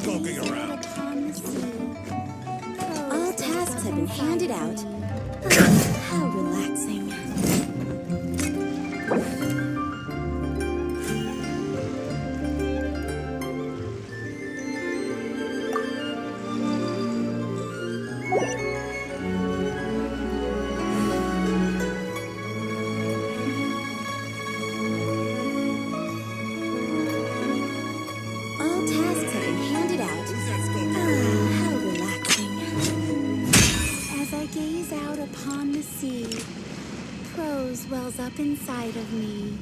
skulking around? All tasks have been handed out. How relaxing. All tasks have been handed out. How relaxing. As I gaze out upon the sea, prose wells up inside of me.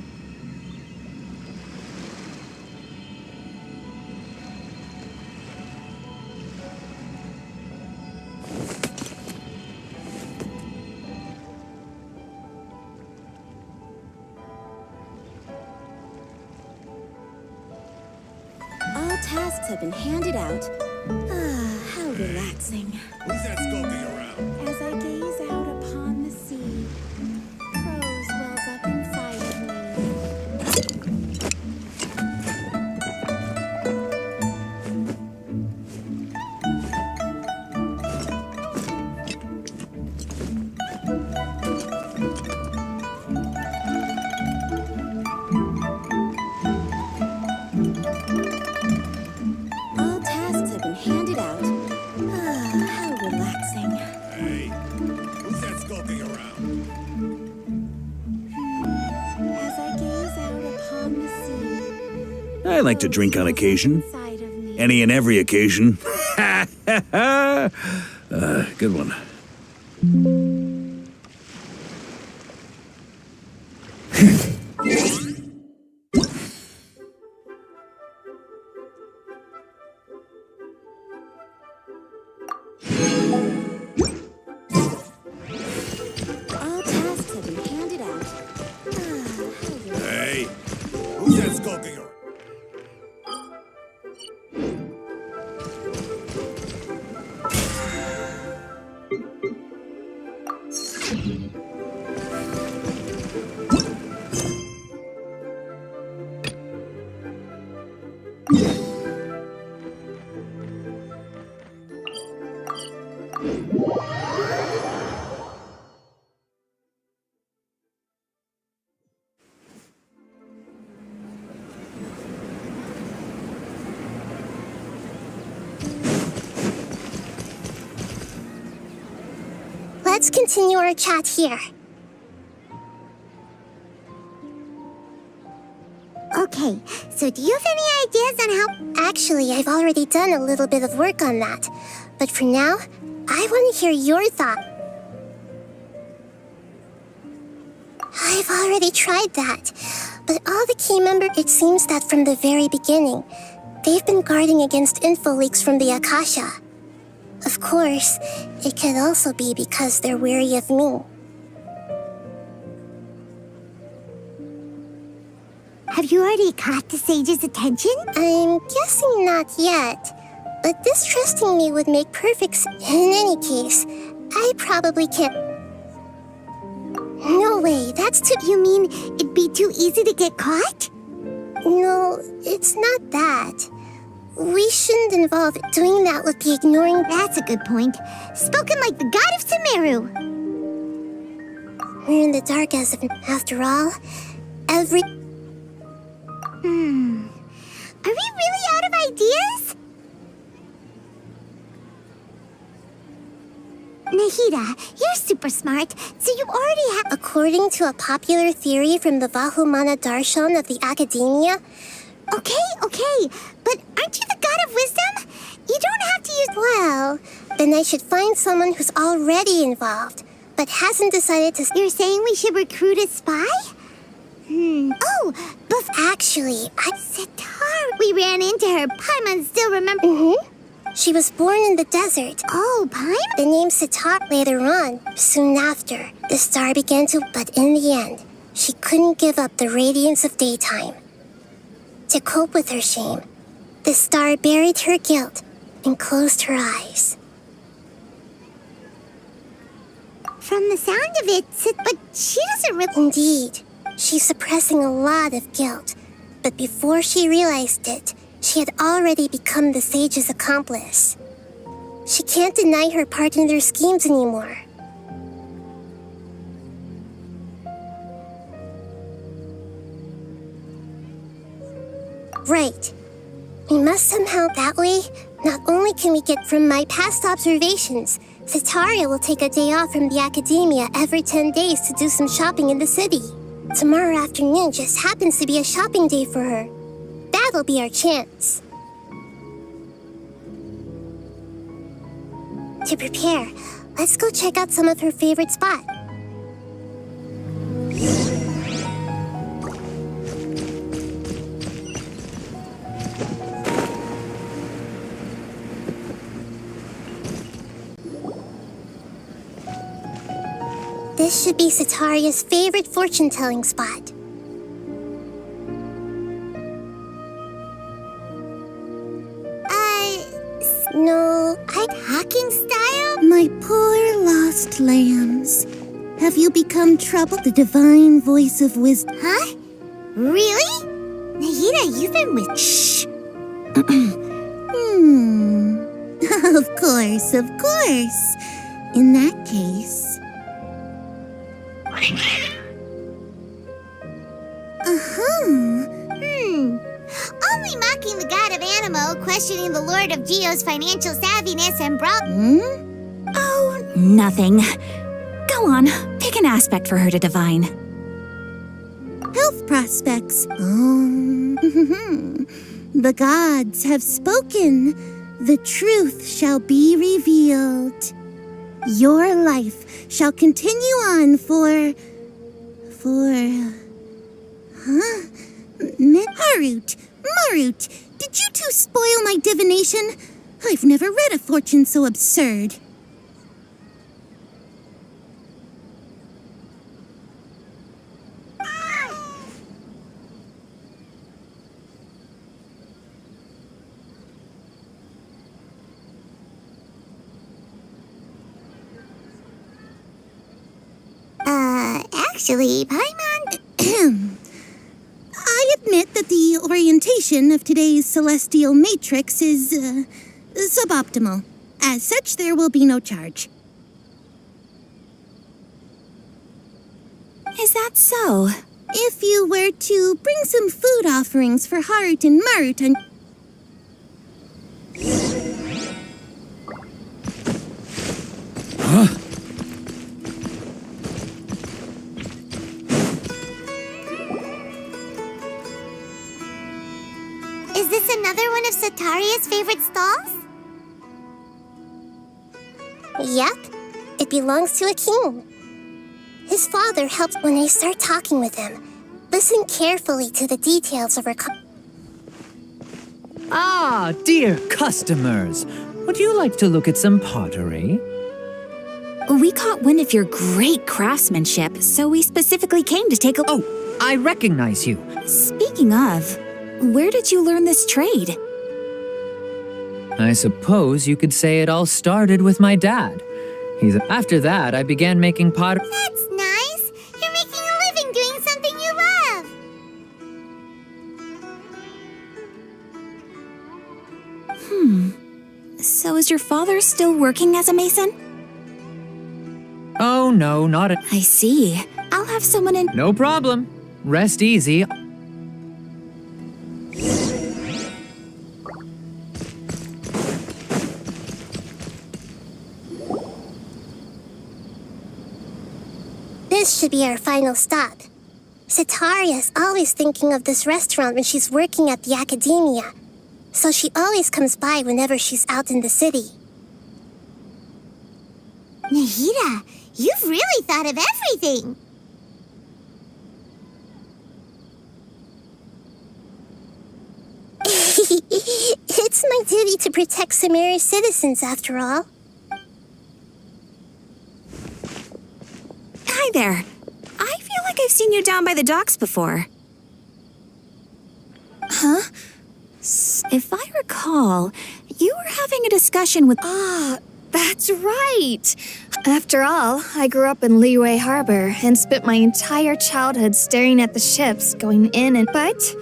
All tasks have been handed out. How relaxing. Who's that skulking around? As I gaze out upon the sea, prose wells up inside of me. All tasks have been handed out. How relaxing. Hey, who's that skulking around? As I gaze out upon the sea, I like to drink on occasion. inside of me. Any and every occasion. Good one. All tasks have been handed out. How relaxing. Hey, who's that skulking around? Let's continue our chat here. Okay, so do you have any ideas on how... Actually, I've already done a little bit of work on that. But for now, I want to hear your thought. I've already tried that. But all the key members, it seems that from the very beginning, they've been guarding against info leaks from the Akasha. Of course, it could also be because they're wary of me. Have you already caught the sage's attention? I'm guessing not yet. But distrusting me would make perfect sense. In any case, I probably can't... No way, that's too... You mean it'd be too easy to get caught? No, it's not that. We shouldn't involve it. Doing that would be ignoring... That's a good point. Spoken like the god of Sumeru. We're in the dark as of... After all, every... Are we really out of ideas? Nahida, you're super smart, so you already have... According to a popular theory from the Vahumana Darshan of the Academia... Okay, but aren't you the god of wisdom? You don't have to use... Well, then I should find someone who's already involved, but hasn't decided to... You're saying we should recruit a spy? Oh, but Actually, Sitar. We ran into her. Paimon still remember... She was born in the desert. Oh, Paimon? The name Sitar later on. Soon after, the star began to... But in the end, she couldn't give up the radiance of daytime. To cope with her shame, the star buried her guilt and closed her eyes. From the sound of it, but she doesn't really... Indeed, she's suppressing a lot of guilt. But before she realized it, She had already become the sage's accomplice. She can't deny her part in their schemes anymore. Right. We must somehow that way. Not only can we get from my past observations, Setaria will take a day off from the academia every 10 days to do some shopping in the city. Tomorrow afternoon just happens to be a shopping day for her. That'll be our chance. To prepare, let's go check out some of her favorite spots. This should be Setaria's favorite fortune-telling spot. No, Talking style? My poor lost lambs. Have you become troubled? The divine voice of wisdom. Huh? Really? Nahida, you've been with... Shh. Of course, of course. In that case... Only mocking the god of Animo, questioning the lord of Geo's financial savviness, and Oh, nothing. Go on, pick an aspect for her to divine. Health prospects. The gods have spoken. The truth shall be revealed. Your life shall continue on for... Marut, did you two spoil my divination? I've never read a fortune so absurd. Actually, Paimon... I admit that the orientation of today's celestial matrix is, suboptimal. As such, there will be no charge. Is that so? If you were to bring some food offerings for Harut and Marut and... Is this another one of Setaria's favorite stalls? Yep, it belongs to a king. His father helps when I start talking with him. Listen carefully to the details of her Ah, dear customers. Would you like to look at some pottery? We caught wind of your great craftsmanship, so we specifically came to take a... Oh, I recognize you. Speaking of, where did you learn this trade? I suppose you could say it all started with my dad. After that, I began making pottery. That's nice. You're making a living doing something you love. So is your father still working as a mason? Oh, no, not a... I see. I'll have someone in... No problem. Rest easy. This should be our final stop. Setaria's always thinking of this restaurant when she's working at the academia, so she always comes by whenever she's out in the city. Nahida, you've really thought of everything. It's my duty to protect Samari's citizens, after all. Hi there. I feel like I've seen you down by the docks before. Huh? If I recall, you were having a discussion with... That's right! After all, I grew up in Liyue Harbor and spent my entire childhood staring at the ships going in and... But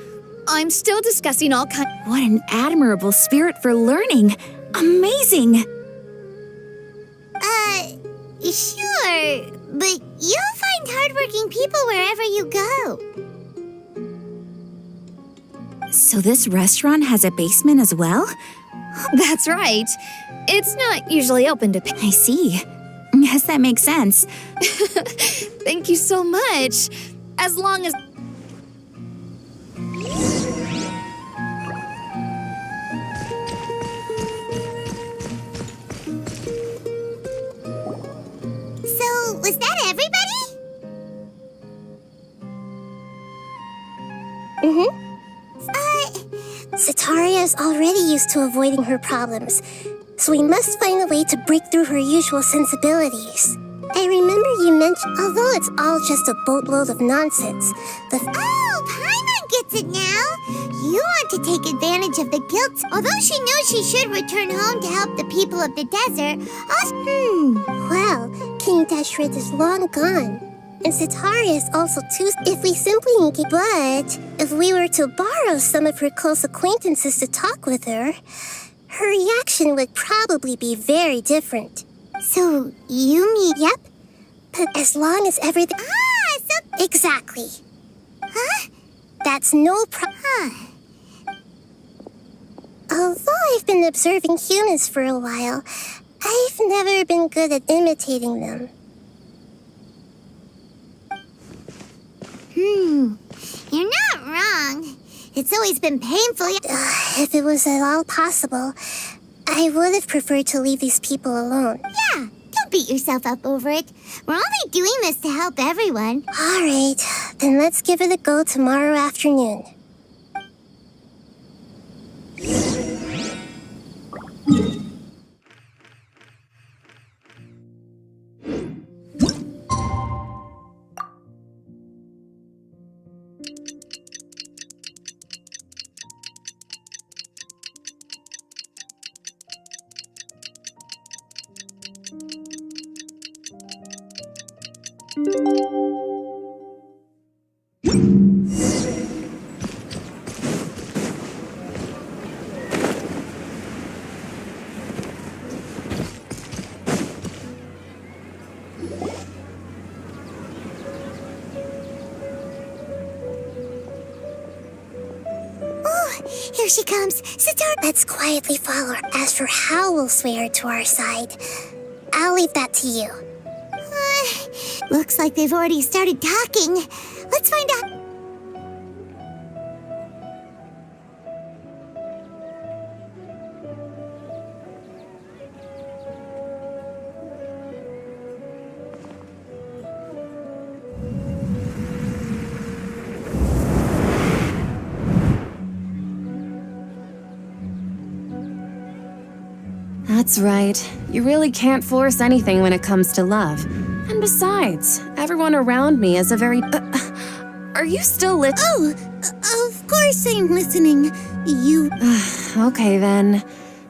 I'm still discussing all kinds. What an admirable spirit for learning. Amazing. Sure, but you'll find hardworking people wherever you go. So this restaurant has a basement as well? That's right. It's not usually open to I see. Yes, that makes sense. Thank you so much. As long as... So, was that everybody? Sitaria is already used to avoiding her problems, so we must find a way to break through her usual sensibilities. I remember you mentioned, although it's all just a boatload of nonsense, Oh, Paimon gets it now. You want to take advantage of the guilt. Although she knows she should return home to help the people of the desert, well, King Deshret is long gone. And Sitaria is also too... If we simply engage... But if we were to borrow some of her close acquaintances to talk with her, her reaction would probably be very different. So you mean... Yep. But as long as everything... so... Exactly. Huh? That's no Although I've been observing humans for a while, I've never been good at imitating them. You're not wrong. It's always been painful. If it was at all possible, I would have preferred to leave these people alone. Yeah, don't beat yourself up over it. We're only doing this to help everyone. All right, then let's give it a go tomorrow afternoon. Here she comes. Sitar. Let's quietly follow her. As for how we'll sway her to our side, I'll leave that to you. Looks like they've already started talking. Let's find out. That's right. You really can't force anything when it comes to love. And besides, everyone around me is a very... are you still lit? Oh, of course I'm listening. You... Okay then.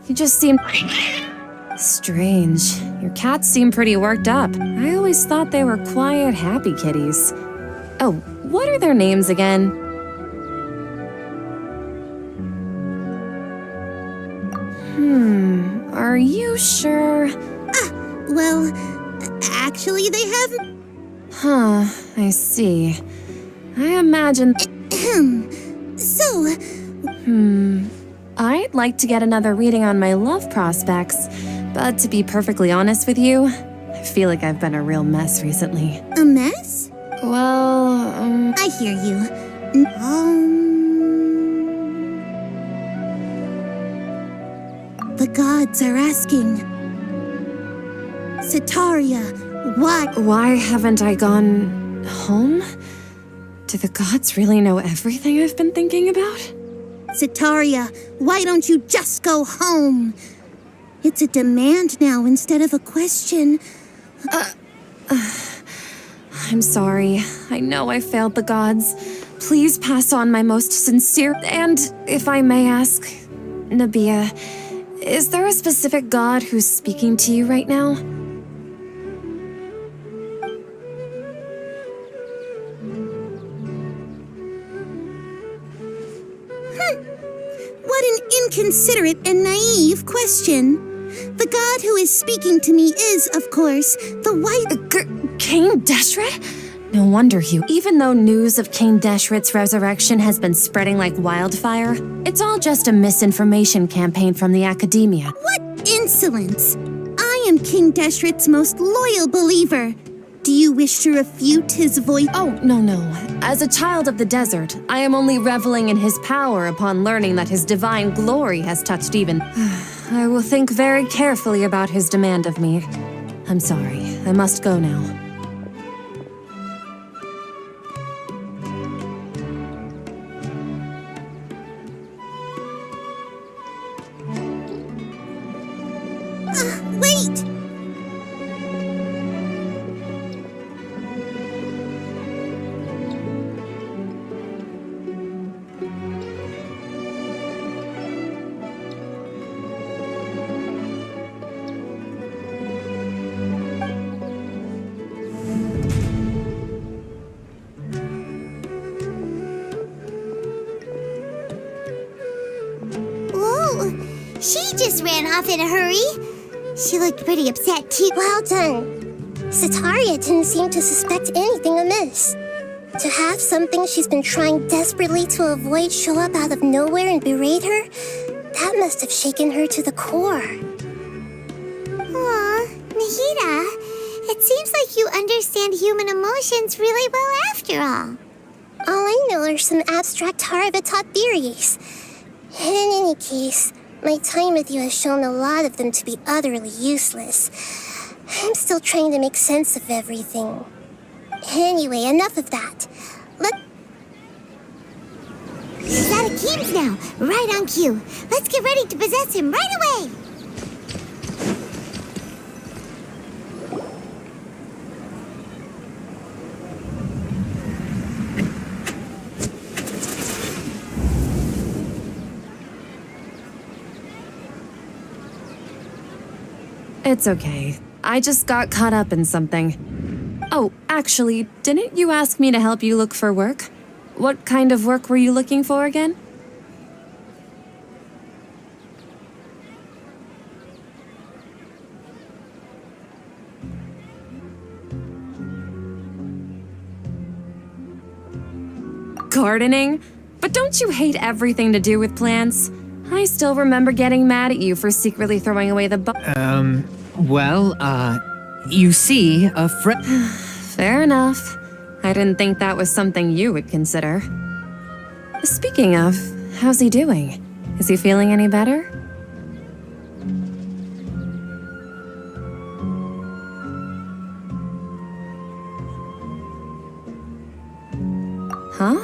You just seem... strange. Your cats seem pretty worked up. I always thought they were quiet, happy kitties. Oh, what are their names again? Are you sure? Well, actually they haven't... Huh, I see. I imagine... So... I'd like to get another reading on my love prospects, but to be perfectly honest with you, I feel like I've been a real mess recently. A mess? Well, I hear you. The gods are asking. Sitaria, why? Why haven't I gone home? Do the gods really know everything I've been thinking about? Sitaria, why don't you just go home? It's a demand now instead of a question. I'm sorry. I know I failed the gods. Please pass on my most sincere... And, if I may ask, Nabia, is there a specific god who's speaking to you right now? What an inconsiderate and naive question. The god who is speaking to me is, of course, the white... King Deshret? No wonder, Hugh. Even though news of King Deshret's resurrection has been spreading like wildfire, it's all just a misinformation campaign from the academia. What insolence! I am King Deshret's most loyal believer. Do you wish to refute his voice? Oh, no. As a child of the desert, I am only reveling in his power upon learning that his divine glory has touched even. I will think very carefully about his demand of me. I'm sorry. I must go now. Wait! Whoa! She just ran off in a hurry. She looked pretty upset, too. Well done. Sitaria didn't seem to suspect anything amiss. To have something she's been trying desperately to avoid show up out of nowhere and berate her, that must have shaken her to the core. Aw, Nahida, it seems like you understand human emotions really well after all. All I know are some abstract Harvard-taught theories. In any case, my time with you has shown a lot of them to be utterly useless. I'm still trying to make sense of everything. Anyway, enough of that. He's out of Keems now, right on cue. Let's get ready to possess him right away. It's okay. I just got caught up in something. Oh, actually, didn't you ask me to help you look for work? What kind of work were you looking for again? Gardening? But don't you hate everything to do with plants? I still remember getting mad at you for secretly throwing away the You see, a friend. Fair enough. I didn't think that was something you would consider. Speaking of, how's he doing? Is he feeling any better? Huh?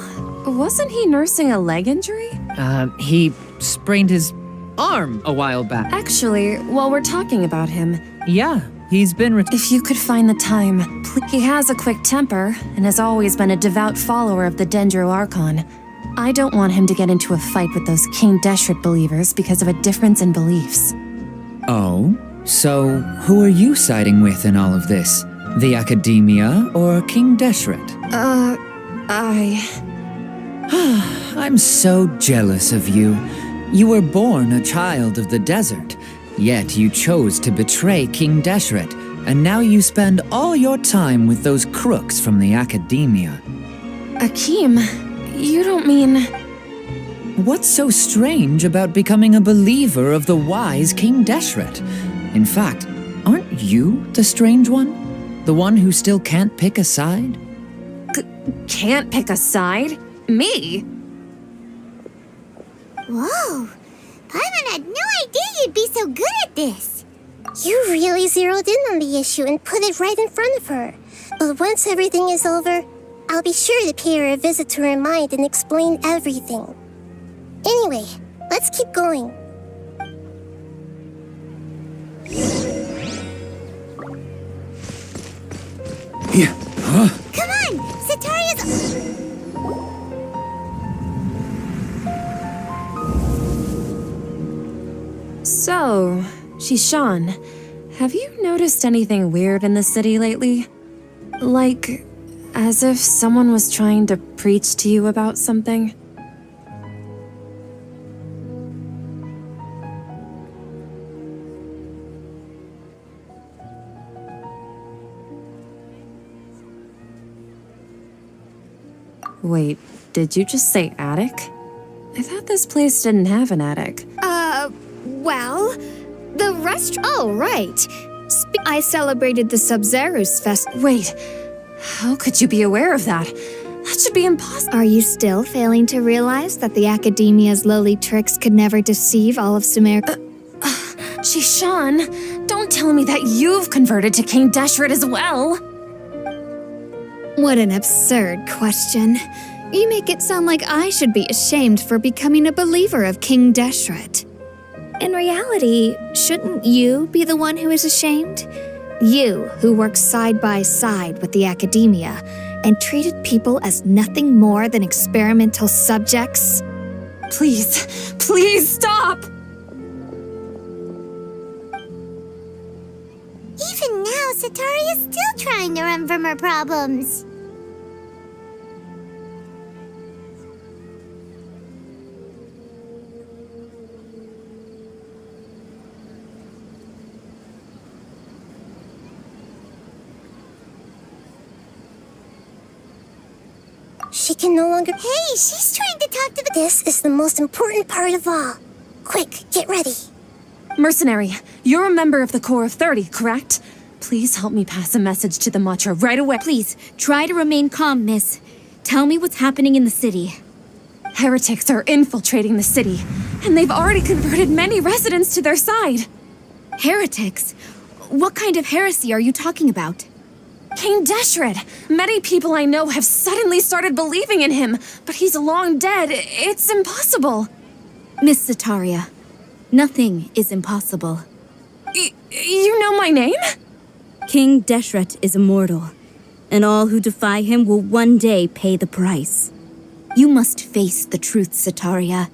Wasn't he nursing a leg injury? He sprained his arm a while back. Actually, while we're talking about him, Yeah, he's been if you could find the time, he has a quick temper and has always been a devout follower of the Dendro Archon. I don't want him to get into a fight with those King Deshret believers because of a difference in beliefs. Oh? So, who are you siding with in all of this? The Academia or King Deshret? I'm so jealous of you. You were born a child of the desert, yet you chose to betray King Deshret, and now you spend all your time with those crooks from the Academia. Akeem, you don't mean... What's so strange about becoming a believer of the wise King Deshret? In fact, aren't you the strange one? The one who still can't pick a side? Can't pick a side? Me? Whoa! Paimon had no idea you'd be so good at this. You really zeroed in on the issue and put it right in front of her. But once everything is over, I'll be sure to pay her a visit to her mind and explain everything. Anyway, let's keep going. Come on! Sataria's... So, Shishan, have you noticed anything weird in the city lately? Like, as if someone was trying to preach to you about something? Wait, did you just say attic? I thought this place didn't have an attic. Well, the restaurant. Oh, right. I celebrated the Sub-Zerus Fest. Wait, how could you be aware of that? That should be impossible. Are you still failing to realize that the Academia's lowly tricks could never deceive all of Sumer? Shishan, don't tell me that you've converted to King Deshret as well. What an absurd question. You make it sound like I should be ashamed for becoming a believer of King Deshret. In reality, shouldn't you be the one who is ashamed? You, who works side by side with the Academia and treated people as nothing more than experimental subjects? Please stop! Even now, Satari is still trying to run from her problems. She can no longer. Hey, she's trying to talk to the... This is the most important part of all. Quick, get ready. Mercenary, you're a member of the Corps of 30, correct? Please help me pass a message to the Matcha right away. Please, try to remain calm, miss. Tell me what's happening in the city. Heretics are infiltrating the city, and they've already converted many residents to their side. Heretics? What kind of heresy are you talking about? King Deshret! Many people I know have suddenly started believing in him, but he's long dead. It's impossible. Miss Zataria, nothing is impossible. You know my name? King Deshret is immortal, and all who defy him will one day pay the price. You must face the truth, Zataria.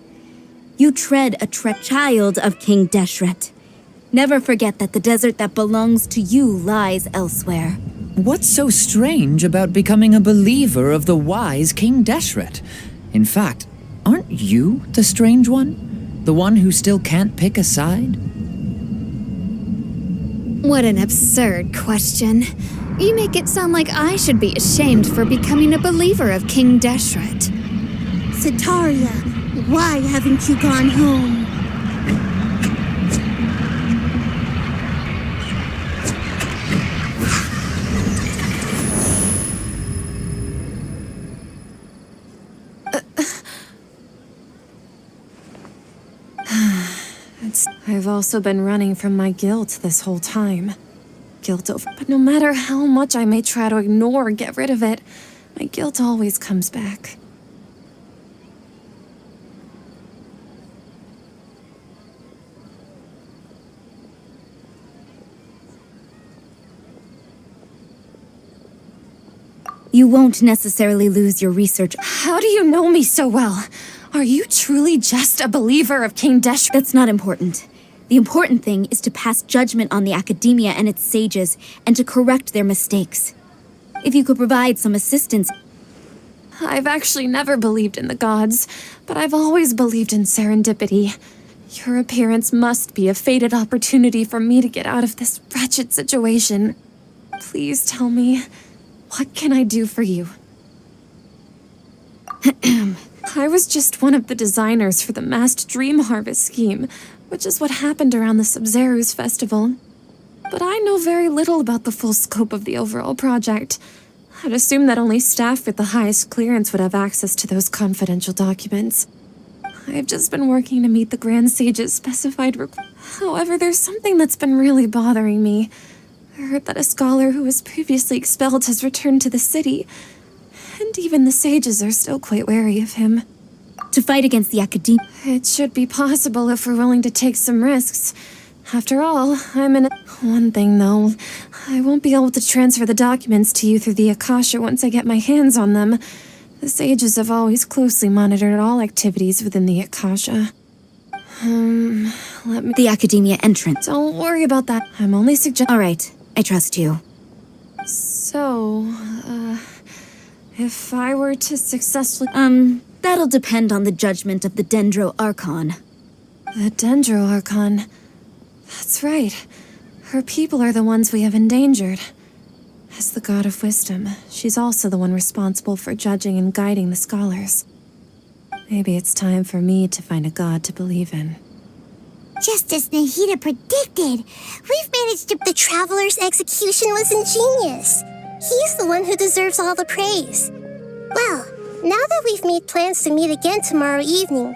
You tread a child of King Deshret. Never forget that the desert that belongs to you lies elsewhere. What's so strange about becoming a believer of the wise King Deshret? In fact, aren't you the strange one? The one who still can't pick a side? What an absurd question. You make it sound like I should be ashamed for becoming a believer of King Deshret. Sataria, why haven't you gone home? I've also been running from my guilt this whole time. Guilt over... But no matter how much I may try to ignore or get rid of it, my guilt always comes back. You won't necessarily lose your research. How do you know me so well? Are you truly just a believer of King Deshret? That's not important. The important thing is to pass judgment on the Academia and its sages, and to correct their mistakes. If you could provide some assistance... I've actually never believed in the gods, but I've always believed in serendipity. Your appearance must be a fated opportunity for me to get out of this wretched situation. Please tell me, what can I do for you? I was just one of the designers for the massed dream harvest scheme, which is what happened around the Sub-Zerus festival. But I know very little about the full scope of the overall project. I'd assume that only staff with the highest clearance would have access to those confidential documents. I've just been working to meet the Grand Sage's specified requirements. However, there's something that's been really bothering me. I heard that a scholar who was previously expelled has returned to the city, and even the sages are still quite wary of him. To fight against the Academia... It should be possible if we're willing to take some risks. After all, I'm in a... One thing, though. I won't be able to transfer the documents to you through the Akasha once I get my hands on them. The sages have always closely monitored all activities within the Akasha. Let me... The Academia entrance. Don't worry about that. I'm only suggesting... All right, I trust you. So, if I were to successfully... That'll depend on the judgment of the Dendro Archon. The Dendro Archon. That's right. Her people are the ones we have endangered. As the god of wisdom, she's also the one responsible for judging and guiding the scholars. Maybe it's time for me to find a god to believe in. Just as Nahida predicted, we've managed to... The Traveler's execution was ingenious. He's the one who deserves all the praise. Well, now that we've made plans to meet again tomorrow evening,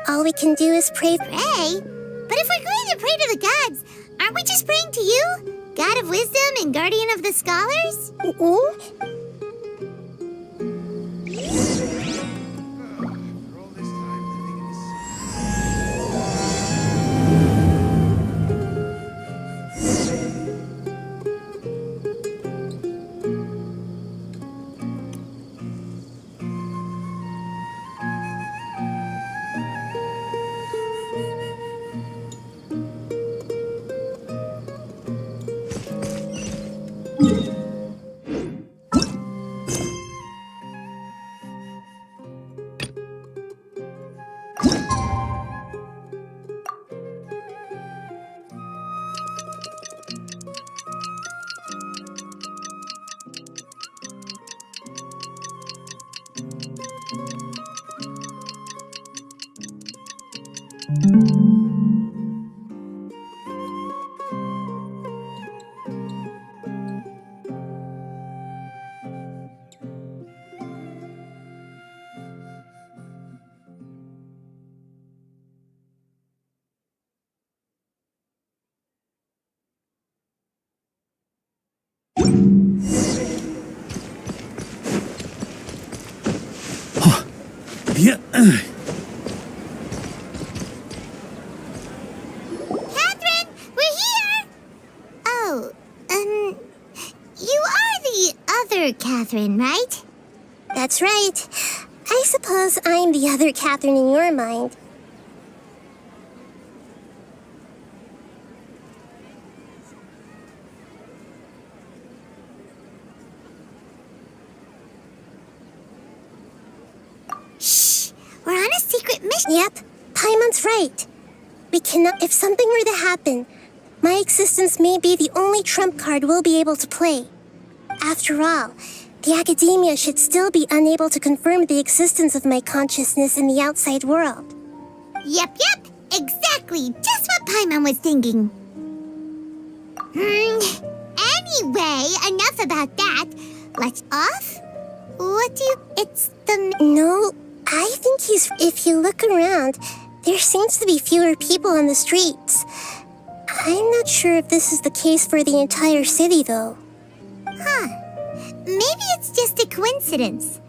all we can do is pray. Pray? But if we're going to pray to the gods, aren't we just praying to you? God of wisdom and guardian of the scholars? Yeah. Catherine, we're here! Oh, you are the other Catherine, right? That's right. I suppose I'm the other Catherine in your mind. Shh! We're on a secret mission. Yep, Paimon's right. We cannot. If something were to happen, my existence may be the only trump card we'll be able to play. After all, the academia should still be unable to confirm the existence of my consciousness in the outside world. Yep, exactly. Just what Paimon was thinking. Anyway, enough about that. Let's off? What do you... It's the... No, I think he's... If you look around, there seems to be fewer people on the streets. I'm not sure if this is the case for the entire city, though. Huh. Maybe it's just a coincidence.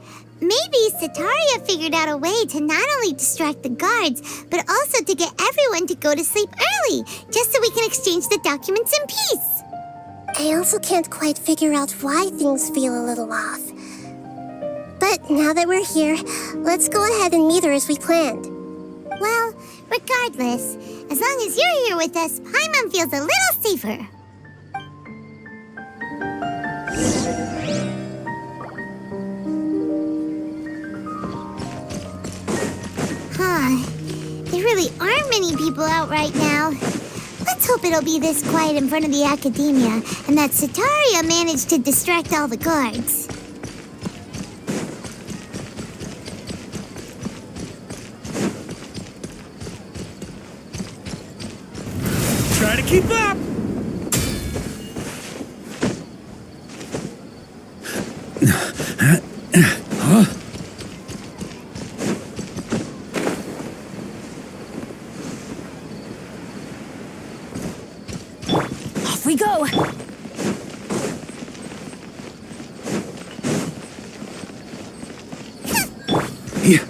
Maybe Sataria figured out a way to not only distract the guards, but also to get everyone to go to sleep early, just so we can exchange the documents in peace. I also can't quite figure out why things feel a little off. But now that we're here, let's go ahead and meet her as we planned. Well, regardless, as long as you're here with us, Paimon feels a little safer. There really aren't many people out right now. Let's hope it'll be this quiet in front of the academia, and that Sataria managed to distract all the guards. Try to keep up! Off we go! Yeah.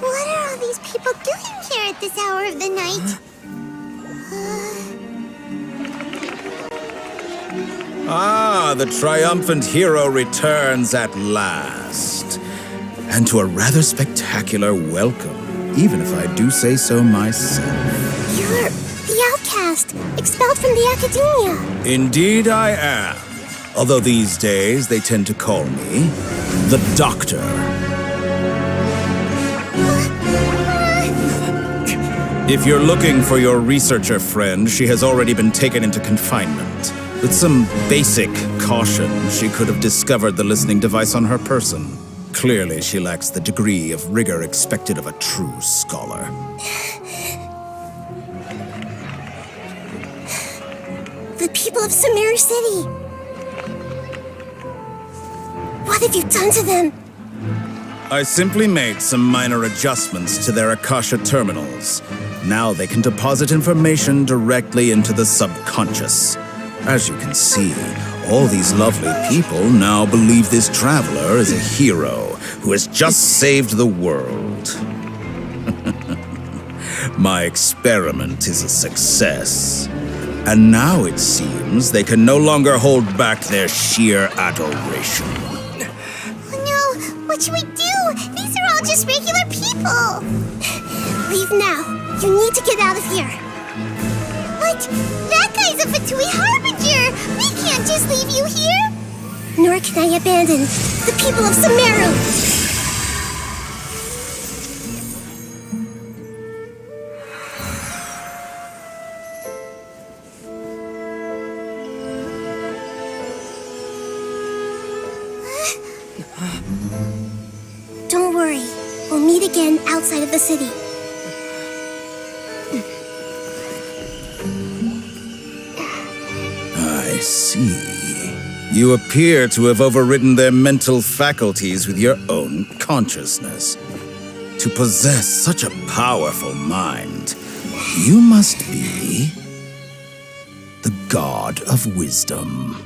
What are all these people doing here at this hour of the night? Ah, the triumphant hero returns at last. And to a rather spectacular welcome, even if I do say so myself. You're the outcast. outcast, expelled from the academia. Indeed I am. Although these days they tend to call me the Doctor. If you're looking for your researcher friend, she has already been taken into confinement. With some basic caution, she could have discovered the listening device on her person. Clearly, she lacks the degree of rigor expected of a true scholar. The people of Sumeru City. What have you done to them? I simply made some minor adjustments to their Akasha terminals. Now they can deposit information directly into the subconscious. As you can see, all these lovely people now believe this traveler is a hero who has just saved the world. My experiment is a success. And now it seems they can no longer hold back their sheer adoration. No, what should we do? These are all just regular people. Leave now. You need to get out of here. But that guy's a Fatui Harbinger. We can't just leave you here. Nor can I abandon the people of Sumeru. Don't worry. We'll meet again outside of the city. I see. You appear to have overridden their mental faculties with your own consciousness. To possess such a powerful mind, you must be the God of Wisdom.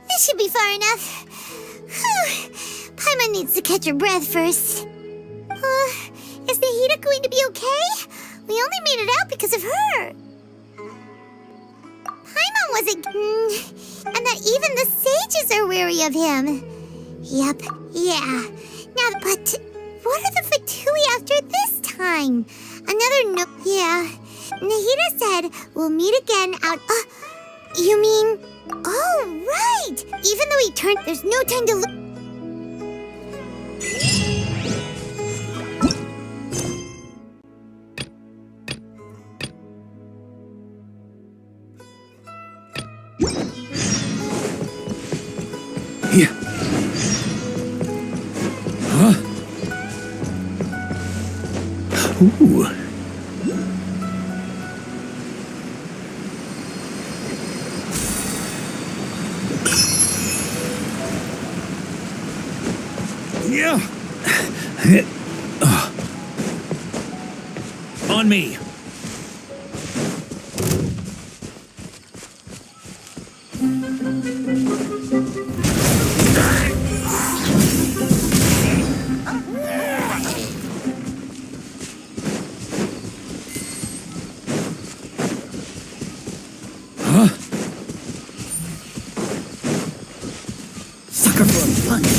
This should be far enough. Whew. Paimon needs to catch her breath first. Is Nahida going to be okay? We only made it out because of her. Paimon wasn't... and that even the sages are wary of him. Yep, yeah. Now, but what are the Fatui after this time? Another no... Yeah. Nahida said we'll meet again out... you mean... Oh, right! Even though he turned, there's no time to look... Yeah. Huh? Ooh. Yeah. On me. Huh? Sucker for a punch.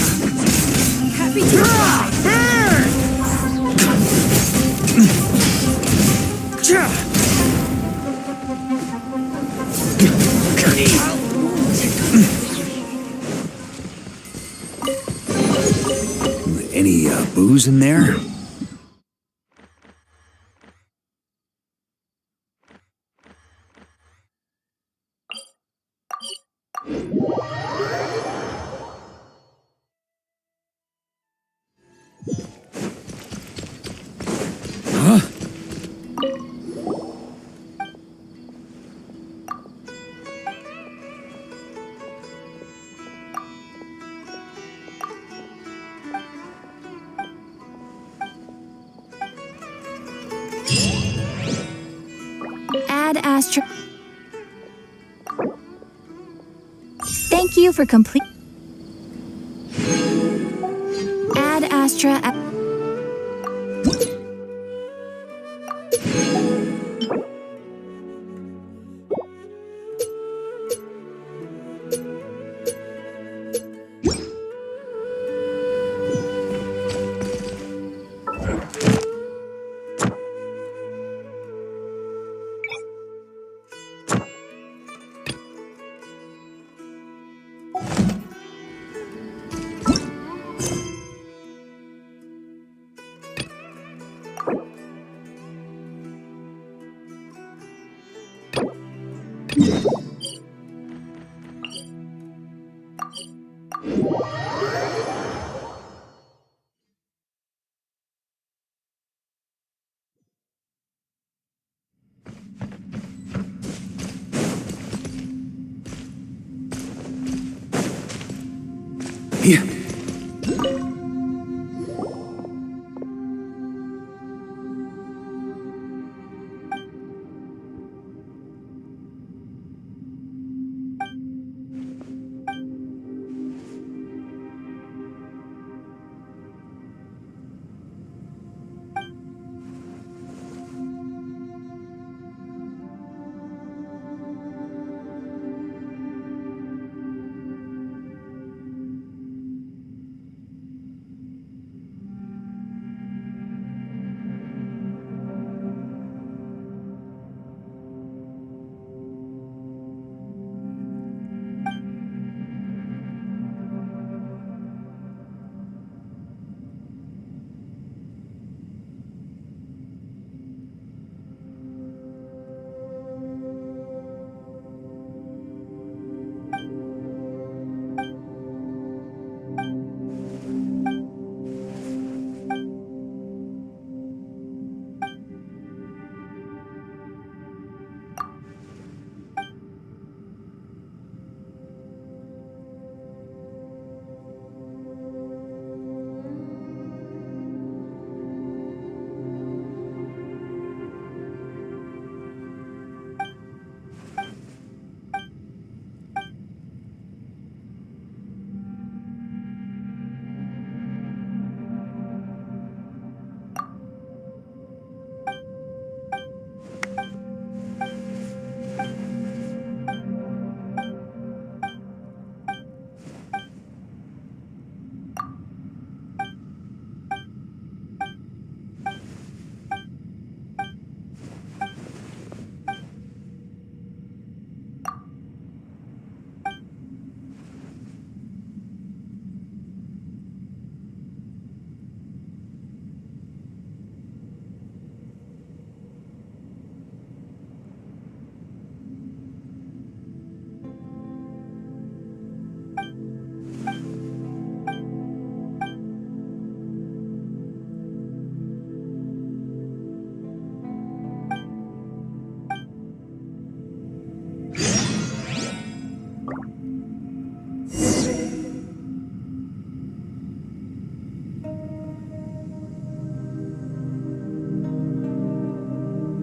Happy to Any booze in there? Huh? Ad Astra. Thank you for complete. Ad Astra.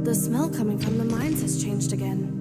The smell coming from the mines has changed again.